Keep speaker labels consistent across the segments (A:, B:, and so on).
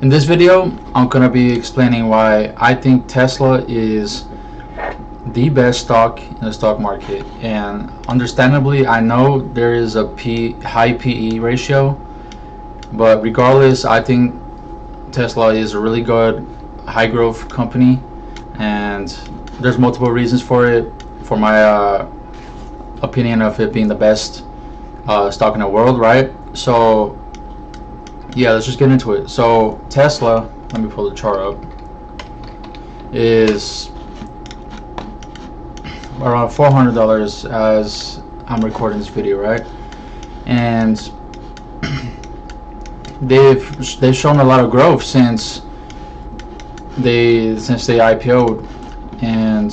A: In this video, I'm gonna be explaining why I think Tesla is the best stock in the stock market. And understandably, I know there is a high PE ratio, but regardless, I think Tesla is a really good high growth company, and there's multiple reasons for it, for my opinion of it being the best stock in the world, right? So yeah, let's just get into it. So Tesla, let me pull the chart up, is around $400 as I'm recording this video, right? And they've shown a lot of growth since they IPO'd, and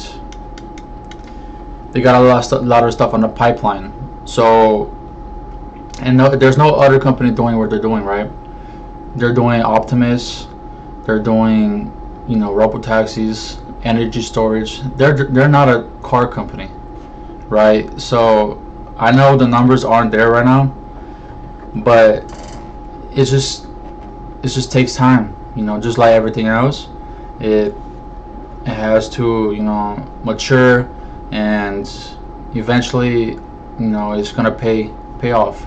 A: they got a lot of stuff on the pipeline. So, and there's no other company doing what they're doing, right? They're doing Optimus, they're doing, you know, robotaxis, energy storage. They're not a car company, right? So I know the numbers aren't there right now, but it just takes time, you know, just like everything else. It has to, you know, mature, and eventually, you know, it's gonna pay off,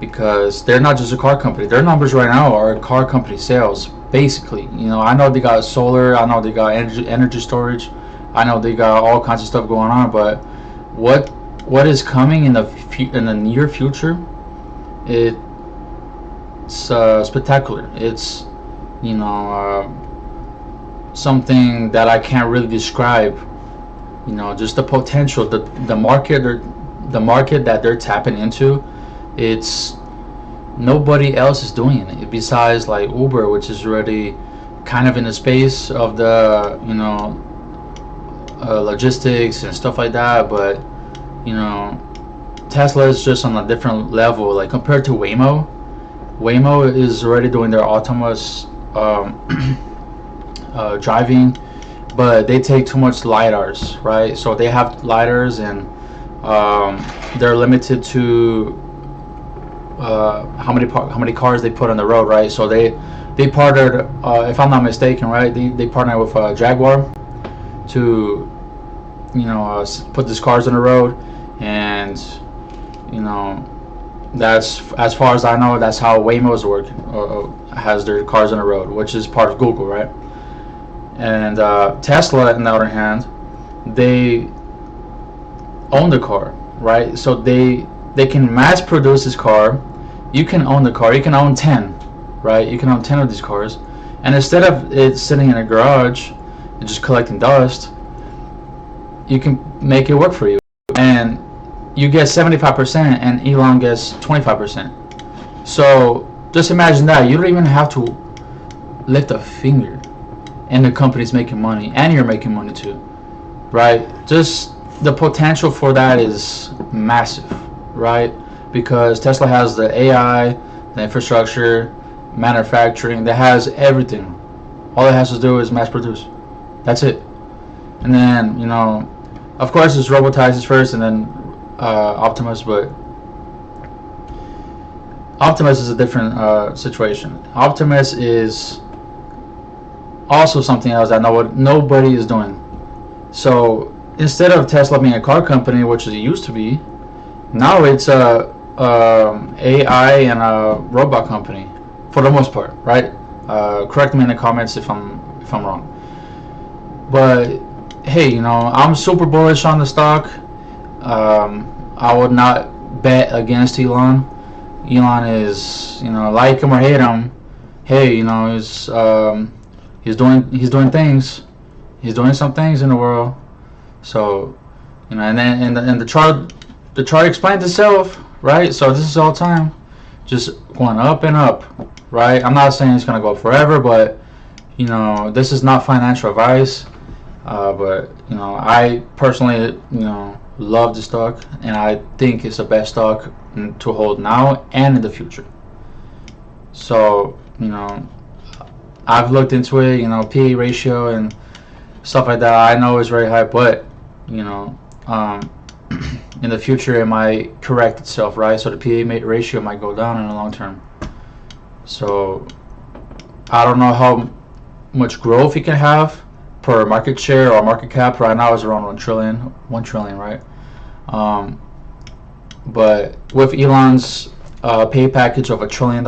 A: because they're not just a car company. Their numbers right now are car company sales, basically. You know, I know they got solar, I know they got energy storage, I know they got all kinds of stuff going on, but what is coming in the near future, it's spectacular. It's, you know, something that I can't really describe. You know, just the potential, the market that they're tapping into. It's nobody else is doing it besides like Uber, which is already kind of in the space of the, you know, logistics and stuff like that. But, you know, Tesla is just on a different level. Like compared to Waymo is already doing their autonomous driving, but they take too much lidars, right? So they have lidars, and they're limited to how many cars they put on the road, right? So they partnered, if I'm not mistaken, right? They partnered with Jaguar to, you know, put these cars on the road, and, you know, that's, as far as I know, that's how Waymo's working, has their cars on the road, which is part of Google, right? And Tesla, on the other hand, they own the car, right? So they can mass produce this car. You can own the car. You can own 10, right? You can own 10 of these cars, and instead of it sitting in a garage and just collecting dust, you can make it work for you, and you get 75%, and Elon gets 25%. So just imagine that. You don't even have to lift a finger, and the company's making money, and you're making money too, right? Just the potential for that is massive, right? Because Tesla has the AI, the infrastructure, manufacturing, that has everything. All it has to do is mass produce. That's it. And then, you know, of course it's robotaxis first, and then Optimus, but Optimus is a different situation. Optimus is also something else that nobody is doing. So instead of Tesla being a car company, which it used to be, now it's a AI and a robot company for the most part, right? Correct me in the comments if I'm wrong. But hey, you know, I'm super bullish on the stock. I would not bet against Elon. Elon is, you know, like him or hate him, hey, you know, he's doing things. He's doing some things in the world. So, you know, and then and the chart explains itself, right? So this is all time just going up and up, right? I'm not saying it's gonna go forever, but, you know, this is not financial advice. But, you know, I personally, you know, love the stock, and I think it's the best stock to hold now and in the future. So, you know, I've looked into it, you know, PE ratio and stuff like that. I know it's very high, but, you know, in the future it might correct itself, right? So the PE ratio might go down in the long term. So I don't know how much growth he can have per market share or market cap. Right now is around 1 trillion, right? Um, but with Elon's pay package of $1 trillion,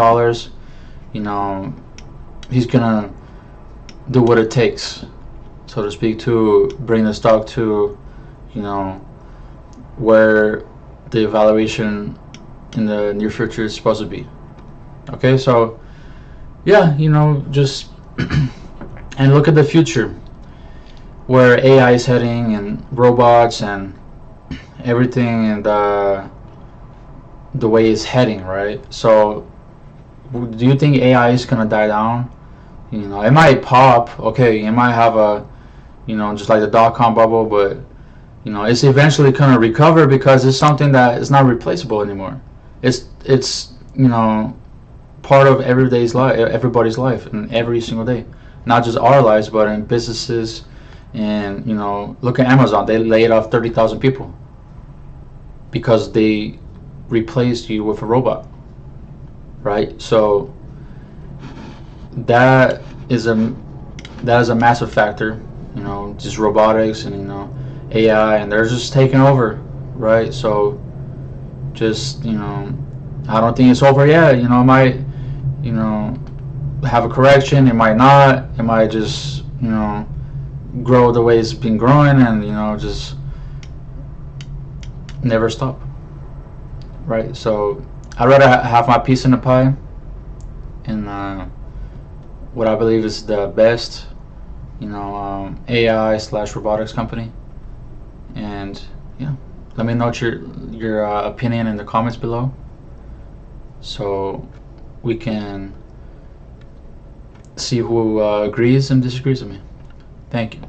A: you know, he's gonna do what it takes, so to speak, to bring the stock to, you know, where the evaluation in the near future is supposed to be. Okay, so yeah, you know, just and look at the future where AI is heading and robots and everything, and the way it's heading, right? So do you think AI is gonna die down? You know, it might pop, okay, it might have a, you know, just like the dot-com bubble, but you know, it's eventually gonna recover because it's something that is not replaceable anymore. It's you know, part of everybody's life, and every single day, not just our lives, but in businesses. And you know, look at Amazon. They laid off 30,000 people because they replaced you with a robot, right? So that is a massive factor. You know, just robotics and, you know, AI, and they're just taking over, right? So just, you know, I don't think it's over yet. You know, it might, you know, have a correction. It might not. It might just, you know, grow the way it's been growing, and, you know, just never stop, right? So I'd rather have my piece in the pie, and what I believe is the best, you know, AI / robotics company. And yeah, let me know your opinion in the comments below, so we can see who agrees and disagrees with me. Thank you.